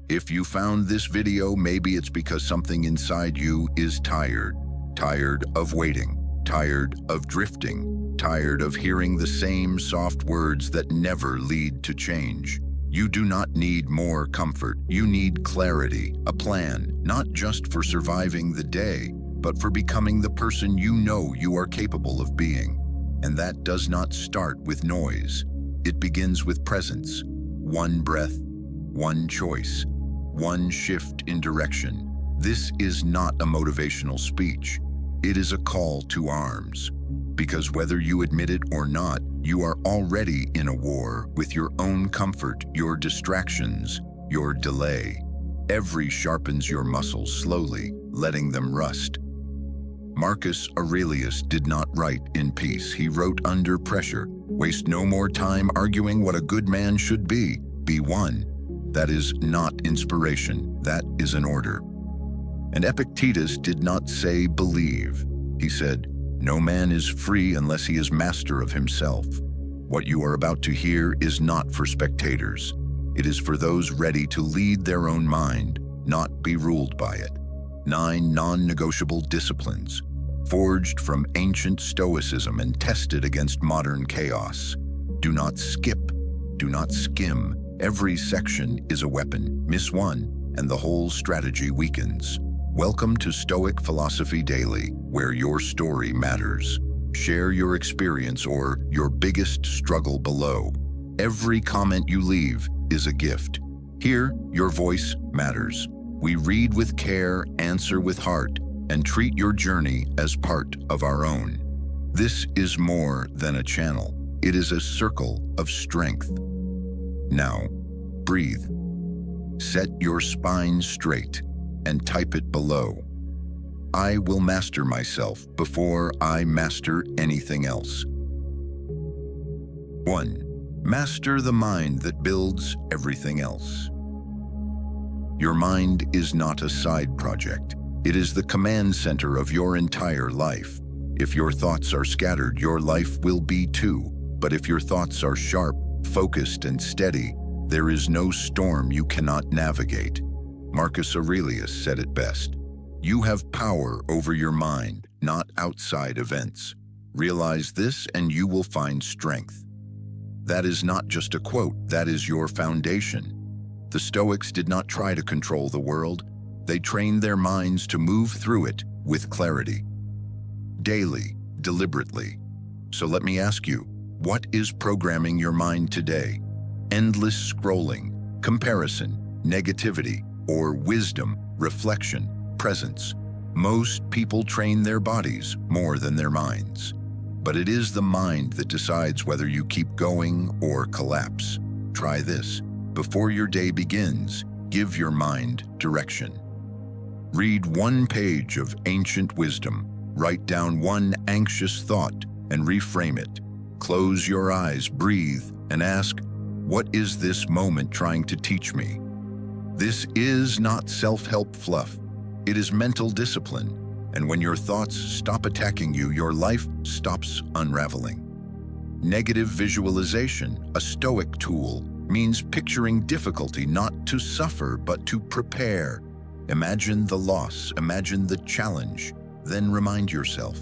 If you found this video, maybe it's because something inside you is tired. Tired of waiting, tired of drifting, tired of hearing the same soft words that never lead to change. You do not need more comfort. You need clarity, a plan, not just for surviving the day, but for becoming the person you know you are capable of being. And that does not start with noise. It begins with presence. One breath, one choice, one shift in direction. This is not a motivational speech. It is a call to arms. Because whether you admit it or not, you are already in a war with your own comfort, your distractions, your delay. Every sharpens your muscles slowly, letting them rust. Marcus Aurelius did not write in peace. He wrote under pressure. Waste no more time arguing what a good man should be. Be one. That is not inspiration. That is an order. And Epictetus did not say believe. He said, no man is free unless he is master of himself. What you are about to hear is not for spectators. It is for those ready to lead their own mind, not be ruled by it. 9 non-negotiable disciplines, forged from ancient Stoicism and tested against modern chaos. Do not skip, do not skim. Every section is a weapon. Miss one, and the whole strategy weakens. Welcome to Stoic Philosophy Daily, where your story matters. Share your experience or your biggest struggle below. Every comment you leave is a gift. Here, your voice matters. We read with care, answer with heart, and treat your journey as part of our own. This is more than a channel. It is a circle of strength. Now, breathe. Set your spine straight and type it below. I will master myself before I master anything else. 1. Master the mind that builds everything else. Your mind is not a side project. It is the command center of your entire life. If your thoughts are scattered, your life will be too. But if your thoughts are sharp, focused, and steady, there is no storm you cannot navigate. Marcus Aurelius said it best. You have power over your mind, not outside events. Realize this and you will find strength. That is not just a quote, that is your foundation. The Stoics did not try to control the world. They trained their minds to move through it with clarity. Daily, deliberately. So let me ask you, what is programming your mind today? Endless scrolling, comparison, negativity, or wisdom, reflection, presence. Most people train their bodies more than their minds. But it is the mind that decides whether you keep going or collapse. Try this. Before your day begins, give your mind direction. Read one page of ancient wisdom. Write down one anxious thought and reframe it. Close your eyes, breathe, and ask, what is this moment trying to teach me? This is not self-help fluff. It is mental discipline. And when your thoughts stop attacking you, your life stops unraveling. Negative visualization, a Stoic tool, means picturing difficulty not to suffer but to prepare. Imagine the loss, imagine the challenge, then remind yourself,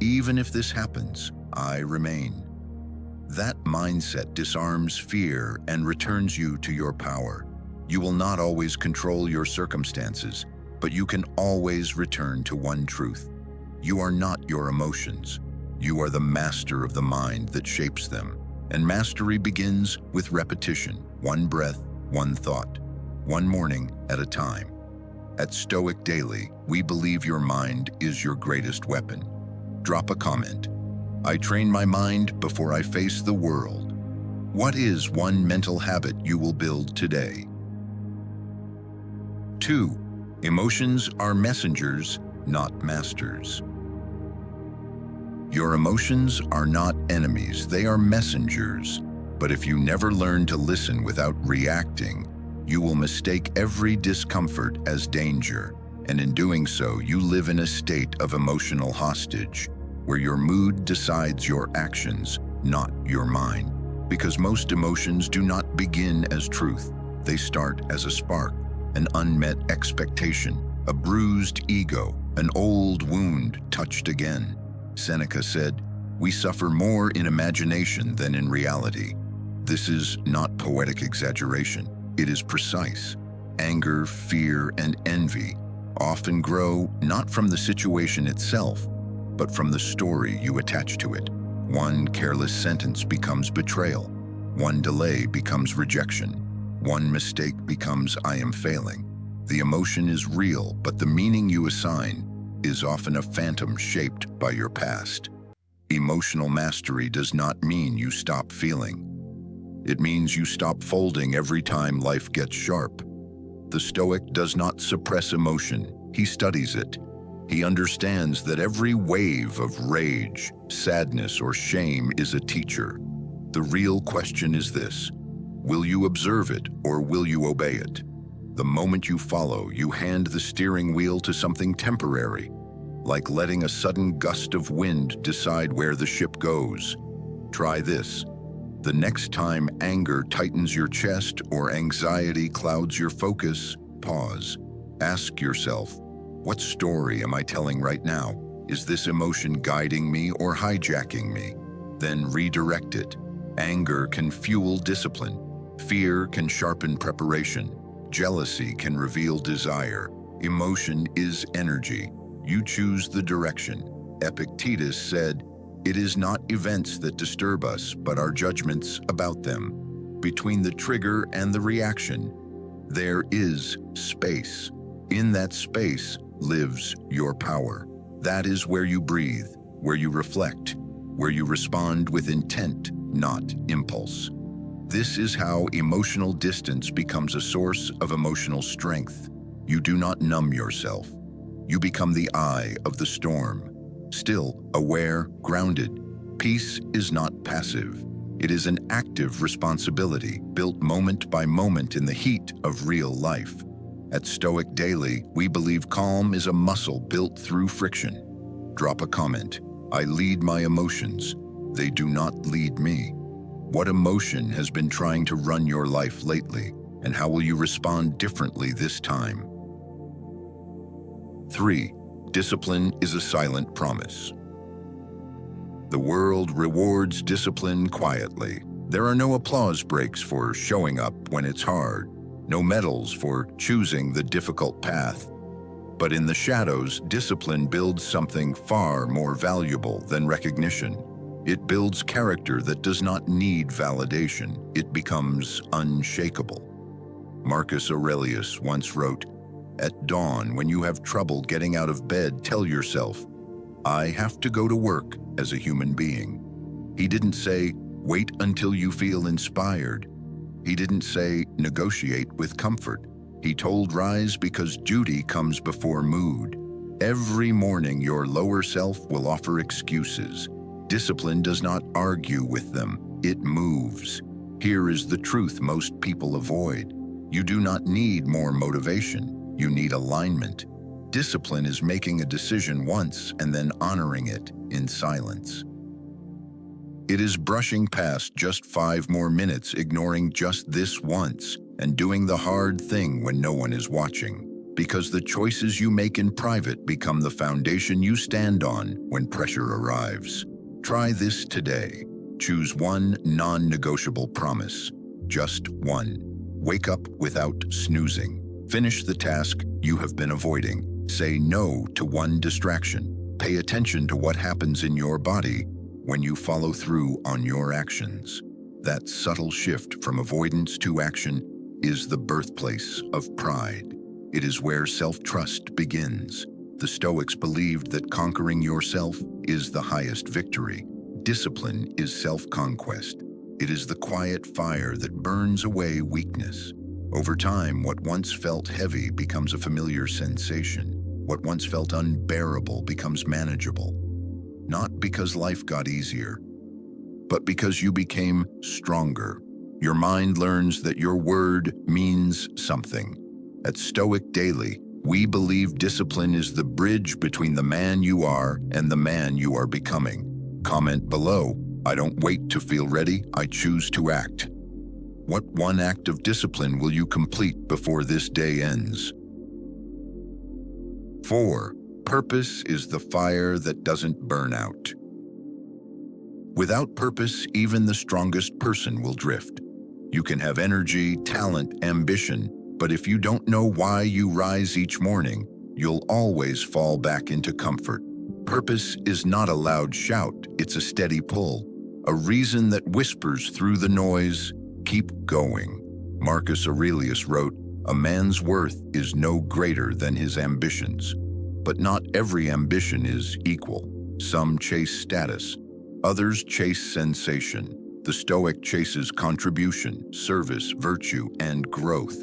even if this happens, I remain. That mindset disarms fear and returns you to your power. You will not always control your circumstances, but you can always return to one truth. You are not your emotions. You are the master of the mind that shapes them. And mastery begins with repetition, one breath, one thought, one morning at a time. At Stoic Daily, we believe your mind is your greatest weapon. Drop a comment. I train my mind before I face the world. What is one mental habit you will build today? 2. Emotions are messengers, not masters. Your emotions are not enemies, they are messengers. But if you never learn to listen without reacting, you will mistake every discomfort as danger. And in doing so, you live in a state of emotional hostage, where your mood decides your actions, not your mind. Because most emotions do not begin as truth. They start as a spark, an unmet expectation, a bruised ego, an old wound touched again. Seneca said, "We suffer more in imagination than in reality." This is not poetic exaggeration. It is precise. Anger, fear, and envy often grow not from the situation itself, but from the story you attach to it. One careless sentence becomes betrayal. One delay becomes rejection. One mistake becomes "I am failing." The emotion is real, but the meaning you assign is often a phantom shaped by your past. Emotional mastery does not mean you stop feeling. It means you stop folding every time life gets sharp. The Stoic does not suppress emotion, he studies it. He understands that every wave of rage, sadness, or shame is a teacher. The real question is this: will you observe it or will you obey it? The moment you follow, you hand the steering wheel to something temporary, like letting a sudden gust of wind decide where the ship goes. Try this. The next time anger tightens your chest or anxiety clouds your focus, pause. Ask yourself, what story am I telling right now? Is this emotion guiding me or hijacking me? Then redirect it. Anger can fuel discipline. Fear can sharpen preparation. Jealousy can reveal desire. Emotion is energy. You choose the direction. Epictetus said, "It is not events that disturb us, but our judgments about them." Between the trigger and the reaction, there is space. In that space lives your power. That is where you breathe, where you reflect, where you respond with intent, not impulse. This is how emotional distance becomes a source of emotional strength. You do not numb yourself. You become the eye of the storm. Still, aware, grounded. Peace is not passive. It is an active responsibility, built moment by moment in the heat of real life. At Stoic Daily, we believe calm is a muscle built through friction. Drop a comment. I lead my emotions. They do not lead me. What emotion has been trying to run your life lately, and how will you respond differently this time? 3. Discipline is a silent promise. The world rewards discipline quietly. There are no applause breaks for showing up when it's hard, no medals for choosing the difficult path. But in the shadows, discipline builds something far more valuable than recognition. It builds character that does not need validation. It becomes unshakable. Marcus Aurelius once wrote, "At dawn, when you have trouble getting out of bed, tell yourself, 'I have to go to work as a human being.'" He didn't say, "Wait until you feel inspired." He didn't say, "Negotiate with comfort." He told, "Rise because duty comes before mood." Every morning, your lower self will offer excuses. Discipline does not argue with them, it moves. Here is the truth most people avoid. You do not need more motivation, you need alignment. Discipline is making a decision once and then honoring it in silence. It is brushing past just 5 more minutes, ignoring just this once, and doing the hard thing when no one is watching. Because the choices you make in private become the foundation you stand on when pressure arrives. Try this today. Choose one non-negotiable promise. Just one. Wake up without snoozing. Finish the task you have been avoiding. Say no to one distraction. Pay attention to what happens in your body when you follow through on your actions. That subtle shift from avoidance to action is the birthplace of pride. It is where self-trust begins. The Stoics believed that conquering yourself is the highest victory. Discipline is self-conquest. It is the quiet fire that burns away weakness. Over time, what once felt heavy becomes a familiar sensation. What once felt unbearable becomes manageable. Not because life got easier, but because you became stronger. Your mind learns that your word means something. At Stoic Daily, we believe discipline is the bridge between the man you are and the man you are becoming. Comment below. I don't wait to feel ready, I choose to act. What one act of discipline will you complete before this day ends? 4. Purpose is the fire that doesn't burn out. Without purpose, even the strongest person will drift. You can have energy, talent, ambition, but if you don't know why you rise each morning, you'll always fall back into comfort. Purpose is not a loud shout, it's a steady pull, a reason that whispers through the noise, keep going. Marcus Aurelius wrote, "A man's worth is no greater than his ambitions." But not every ambition is equal. Some chase status, others chase sensation. The Stoic chases contribution, service, virtue, and growth.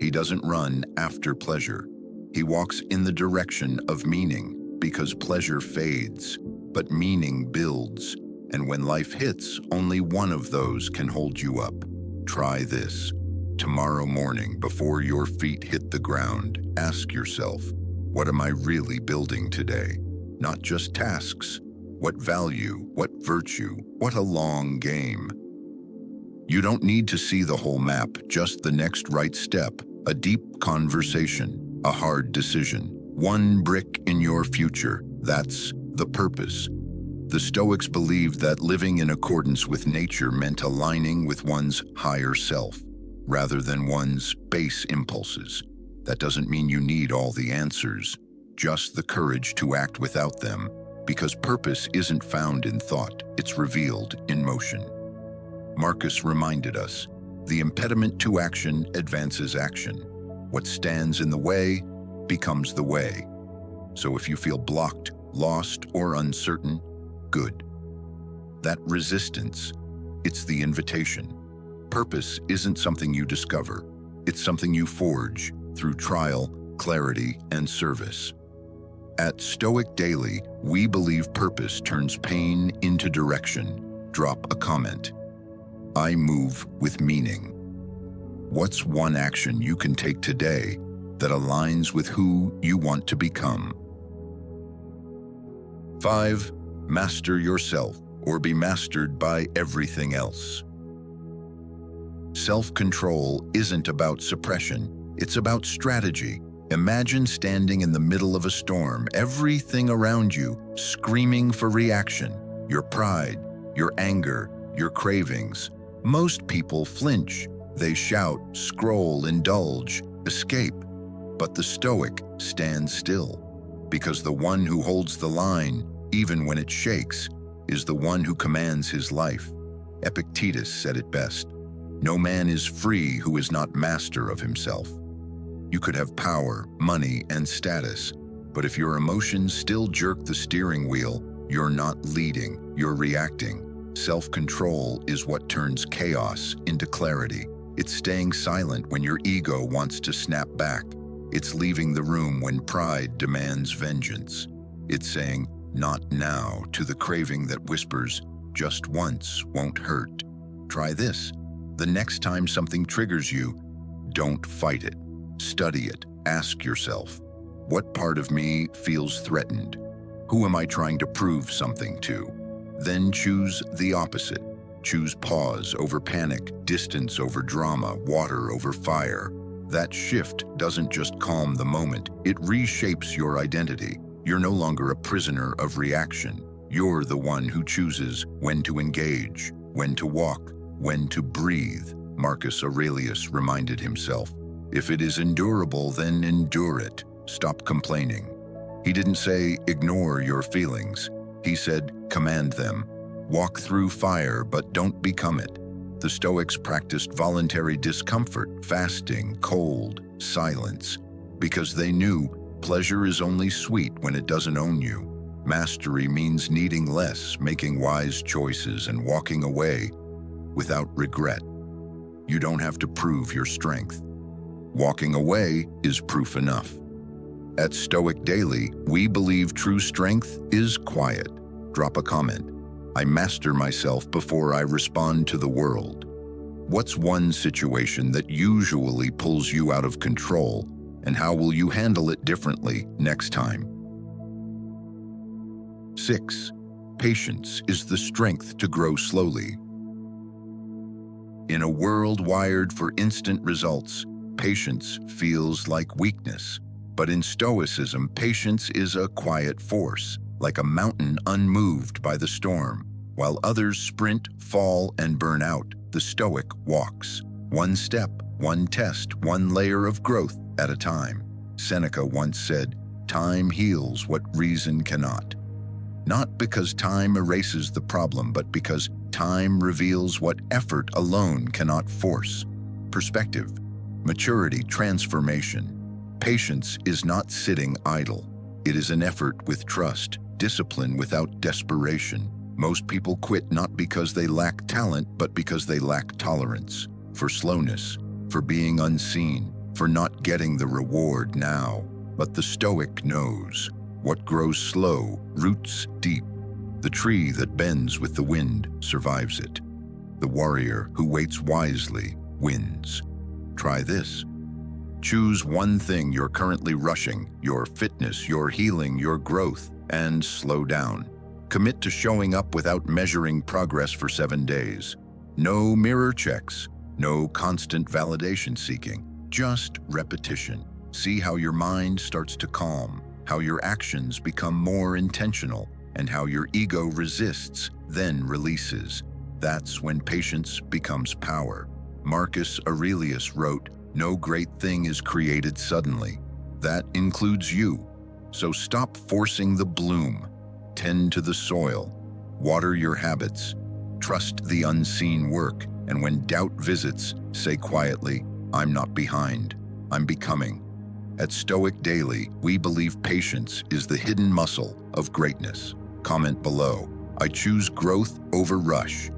He doesn't run after pleasure. He walks in the direction of meaning, because pleasure fades, but meaning builds. And when life hits, only one of those can hold you up. Try this. Tomorrow morning, before your feet hit the ground, ask yourself, what am I really building today? Not just tasks. What value, what virtue, what a long game. You don't need to see the whole map, just the next right step, a deep conversation, a hard decision. One brick in your future, that's the purpose. The Stoics believed that living in accordance with nature meant aligning with one's higher self, rather than one's base impulses. That doesn't mean you need all the answers, just the courage to act without them, because purpose isn't found in thought, it's revealed in motion. Marcus reminded us, the impediment to action advances action. What stands in the way becomes the way. So if you feel blocked, lost, or uncertain, good. That resistance, it's the invitation. Purpose isn't something you discover, it's something you forge through trial, clarity, and service. At Stoic Daily, we believe purpose turns pain into direction. Drop a comment. I move with meaning. What's one action you can take today that aligns with who you want to become? 5. Master yourself or be mastered by everything else. Self-control isn't about suppression, it's about strategy. Imagine standing in the middle of a storm, everything around you screaming for reaction. Your pride, your anger, your cravings. Most people flinch. They shout, scroll, indulge, escape. But the Stoic stands still, because the one who holds the line, even when it shakes, is the one who commands his life. Epictetus said it best, "No man is free who is not master of himself." You could have power, money, and status, but if your emotions still jerk the steering wheel, you're not leading, you're reacting. Self-control is what turns chaos into clarity. It's staying silent when your ego wants to snap back. It's leaving the room when pride demands vengeance. It's saying, "Not now," to the craving that whispers, "Just once won't hurt." Try this. The next time something triggers you, don't fight it. Study it. Ask yourself, what part of me feels threatened? Who am I trying to prove something to? Then choose the opposite. Choose pause over panic, distance over drama, water over fire. That shift doesn't just calm the moment, it reshapes your identity. You're no longer a prisoner of reaction. You're the one who chooses when to engage, when to walk, when to breathe. Marcus Aurelius reminded himself, if it is endurable, then endure it. Stop complaining. He didn't say, ignore your feelings. He said, command them. Walk through fire, but don't become it. The Stoics practiced voluntary discomfort, fasting, cold, silence, because they knew pleasure is only sweet when it doesn't own you. Mastery means needing less, making wise choices, and walking away without regret. You don't have to prove your strength. Walking away is proof enough. At Stoic Daily, we believe true strength is quiet. Drop a comment. I master myself before I respond to the world. What's one situation that usually pulls you out of control, and how will you handle it differently next time? 6. Patience is the strength to grow slowly. In a world wired for instant results, patience feels like weakness. But in Stoicism, patience is a quiet force, like a mountain unmoved by the storm. While others sprint, fall, and burn out, the Stoic walks. One step, one test, one layer of growth at a time. Seneca once said, "Time heals what reason cannot." Not because time erases the problem, but because time reveals what effort alone cannot force. Perspective, maturity, transformation. Patience is not sitting idle. It is an effort with trust, discipline without desperation. Most people quit not because they lack talent, but because they lack tolerance. For slowness, for being unseen, for not getting the reward now. But the Stoic knows. What grows slow roots deep. The tree that bends with the wind survives it. The warrior who waits wisely wins. Try this. Choose one thing you're currently rushing, your fitness, your healing, your growth, and slow down. Commit to showing up without measuring progress for 7 days. No mirror checks, no constant validation seeking, just repetition. See how your mind starts to calm, how your actions become more intentional, and how your ego resists, then releases. That's when patience becomes power. Marcus Aurelius wrote, "No great thing is created suddenly." That includes you. So stop forcing the bloom. Tend to the soil. Water your habits. Trust the unseen work. And when doubt visits, say quietly, "I'm not behind. I'm becoming." At Stoic Daily, we believe patience is the hidden muscle of greatness. Comment below. I choose growth over rush.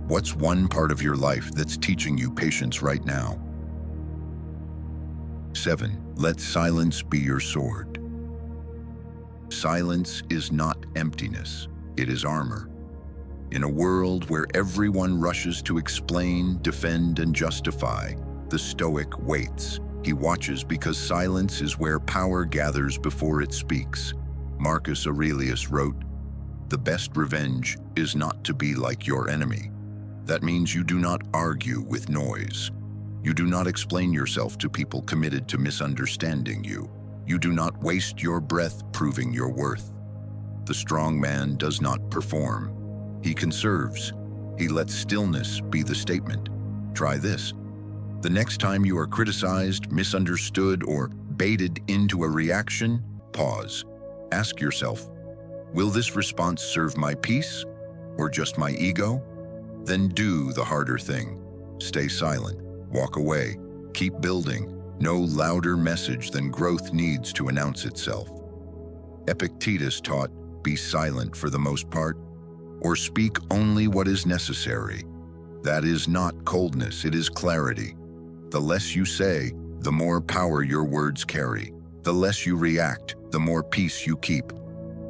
What's one part of your life that's teaching you patience right now? 7. Let silence be your sword. Silence is not emptiness. It is armor. In a world where everyone rushes to explain, defend, and justify, the Stoic waits. He watches because silence is where power gathers before it speaks. Marcus Aurelius wrote, "The best revenge is not to be like your enemy." That means you do not argue with noise. You do not explain yourself to people committed to misunderstanding you. You do not waste your breath proving your worth. The strong man does not perform. He conserves. He lets stillness be the statement. Try this. The next time you are criticized, misunderstood, or baited into a reaction, pause. Ask yourself, will this response serve my peace or just my ego? Then do the harder thing. Stay silent. Walk away. Keep building. No louder message than growth needs to announce itself. Epictetus taught, be silent for the most part, or speak only what is necessary. That is not coldness, it is clarity. The less you say, the more power your words carry. The less you react, the more peace you keep.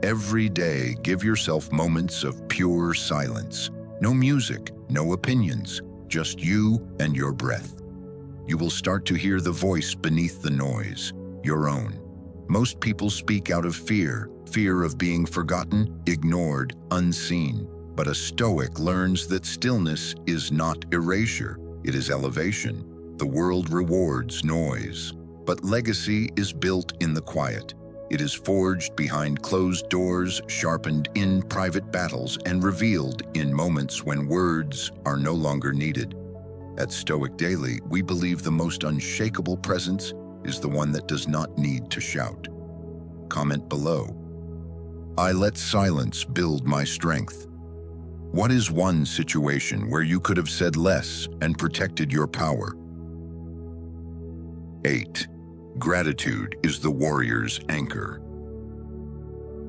Every day, give yourself moments of pure silence. No music, no opinions, just you and your breath. You will start to hear the voice beneath the noise, your own. Most people speak out of fear of being forgotten, ignored, unseen. But a Stoic learns that stillness is not erasure, it is elevation. The world rewards noise, but legacy is built in the quiet. It is forged behind closed doors, sharpened in private battles, and revealed in moments when words are no longer needed. At Stoic Daily, we believe the most unshakable presence is the one that does not need to shout. Comment below. I let silence build my strength. What is one situation where you could have said less and protected your power? 8. Gratitude is the warrior's anchor.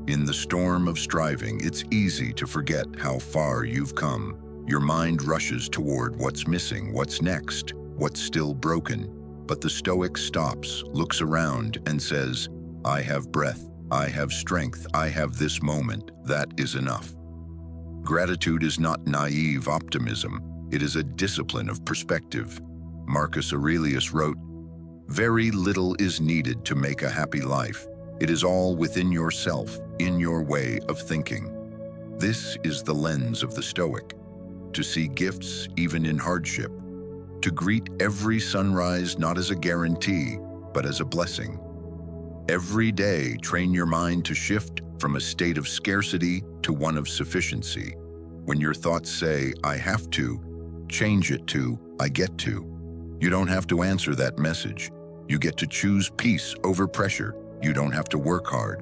In the storm of striving, it's easy to forget how far you've come. Your mind rushes toward what's missing, what's next, what's still broken. But the Stoic stops, looks around, and says, I have breath, I have strength, I have this moment. That is enough. Gratitude is not naive optimism. It is a discipline of perspective. Marcus Aurelius wrote, very little is needed to make a happy life. It is all within yourself, in your way of thinking. This is the lens of the Stoic. To see gifts even in hardship, to greet every sunrise not as a guarantee, but as a blessing. Every day, train your mind to shift from a state of scarcity to one of sufficiency. When your thoughts say, "I have to," change it to, "I get to." You don't have to answer that message. You get to choose peace over pressure. You don't have to work hard.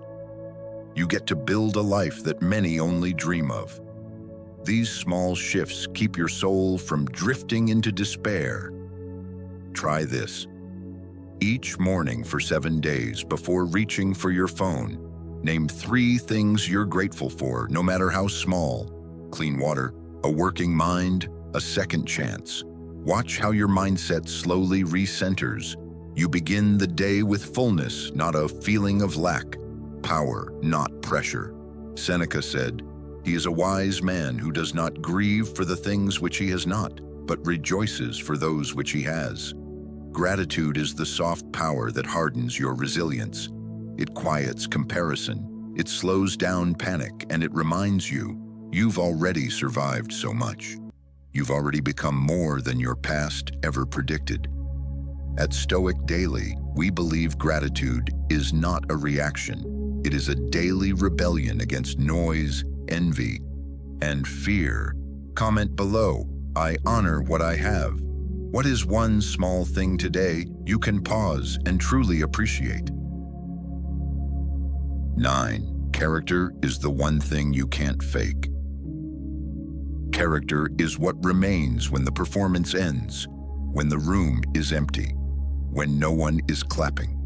You get to build a life that many only dream of. These small shifts keep your soul from drifting into despair. Try this. Each morning for 7 days before reaching for your phone, name 3 things you're grateful for, no matter how small. Clean water, a working mind, a second chance. Watch how your mindset slowly recenters. You begin the day with fullness, not a feeling of lack. Power, not pressure. Seneca said, "He is a wise man who does not grieve for the things which he has not, but rejoices for those which he has." Gratitude is the soft power that hardens your resilience. It quiets comparison, it slows down panic, and it reminds you, you've already survived so much. You've already become more than your past ever predicted. At Stoic Daily, we believe gratitude is not a reaction. It is a daily rebellion against noise, envy, and fear. Comment below, "I honor what I have." What is one small thing today you can pause and truly appreciate? 9. Character is the one thing you can't fake. Character is what remains when the performance ends, when the room is empty, when no one is clapping,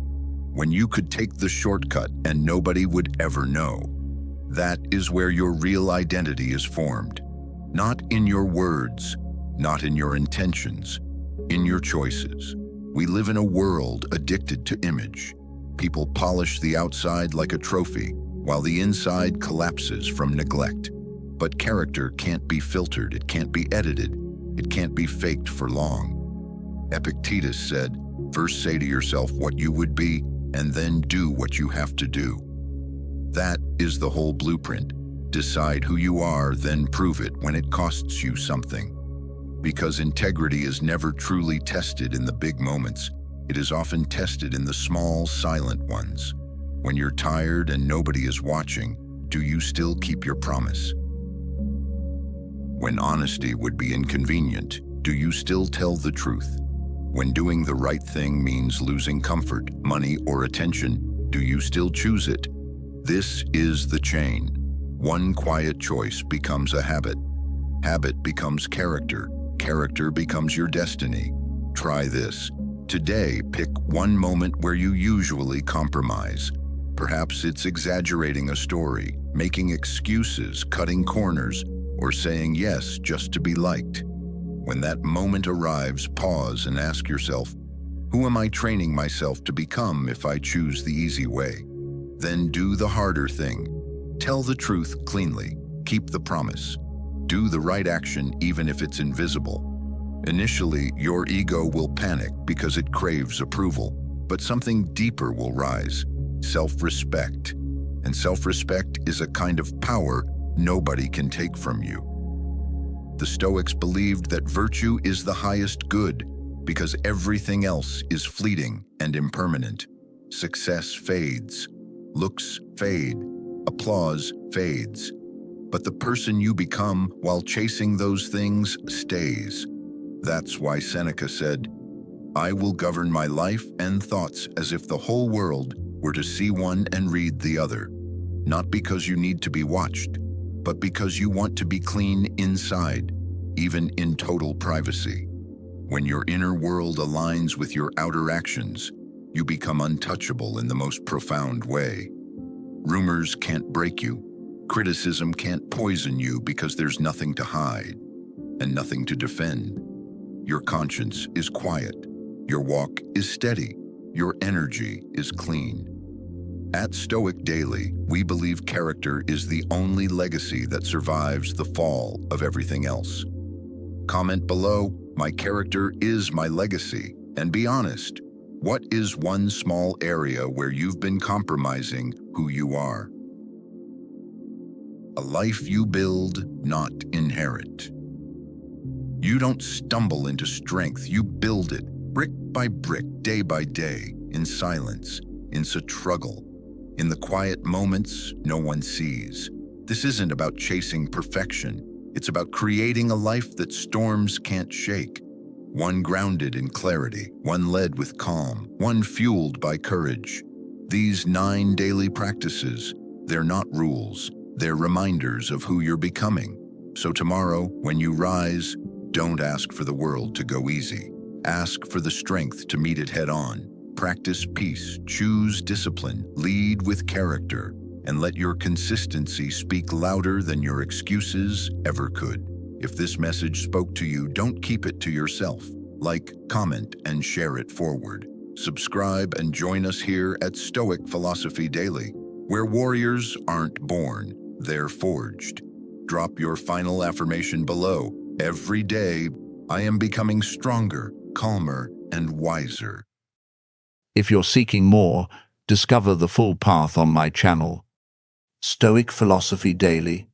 when you could take the shortcut and nobody would ever know. That is where your real identity is formed. Not in your words, not in your intentions, in your choices. We live in a world addicted to image. People polish the outside like a trophy, while the inside collapses from neglect. But character can't be filtered, it can't be edited, it can't be faked for long. Epictetus said, "First say to yourself what you would be, and then do what you have to do." That is the whole blueprint. Decide who you are, then prove it when it costs you something. Because integrity is never truly tested in the big moments. It is often tested in the small, silent ones. When you're tired and nobody is watching, do you still keep your promise? When honesty would be inconvenient, do you still tell the truth? When doing the right thing means losing comfort, money, or attention, do you still choose it? This is the chain. One quiet choice becomes a habit. Habit becomes character. Character becomes your destiny. Try this. Today, pick one moment where you usually compromise. Perhaps it's exaggerating a story, making excuses, cutting corners, or saying yes just to be liked. When that moment arrives, pause and ask yourself, who am I training myself to become if I choose the easy way? Then do the harder thing. Tell the truth cleanly. Keep the promise. Do the right action even if it's invisible. Initially, your ego will panic because it craves approval, but something deeper will rise, self-respect. And self-respect is a kind of power nobody can take from you. The Stoics believed that virtue is the highest good because everything else is fleeting and impermanent. Success fades, looks fade, applause fades. But the person you become while chasing those things stays. That's why Seneca said, "I will govern my life and thoughts as if the whole world were to see one and read the other." Not because you need to be watched, but because you want to be clean inside, even in total privacy. When your inner world aligns with your outer actions, you become untouchable in the most profound way. Rumors can't break you. Criticism can't poison you because there's nothing to hide and nothing to defend. Your conscience is quiet. Your walk is steady. Your energy is clean. At Stoic Daily, we believe character is the only legacy that survives the fall of everything else. Comment below, "My character is my legacy," and be honest. What is one small area where you've been compromising who you are? A life you build, not inherit. You don't stumble into strength, you build it, brick by brick, day by day, in silence, in struggle, in the quiet moments no one sees. This isn't about chasing perfection. It's about creating a life that storms can't shake. One grounded in clarity, one led with calm, one fueled by courage. These 9 daily practices, they're not rules, they're reminders of who you're becoming. So tomorrow, when you rise, don't ask for the world to go easy. Ask for the strength to meet it head on. Practice peace, choose discipline, lead with character, and let your consistency speak louder than your excuses ever could. If this message spoke to you, don't keep it to yourself. Like, comment, and share it forward. Subscribe and join us here at Stoic Philosophy Daily, where warriors aren't born, they're forged. Drop your final affirmation below. Every day, I am becoming stronger, calmer, and wiser. If you're seeking more, discover the full path on my channel, Stoic Philosophy Daily.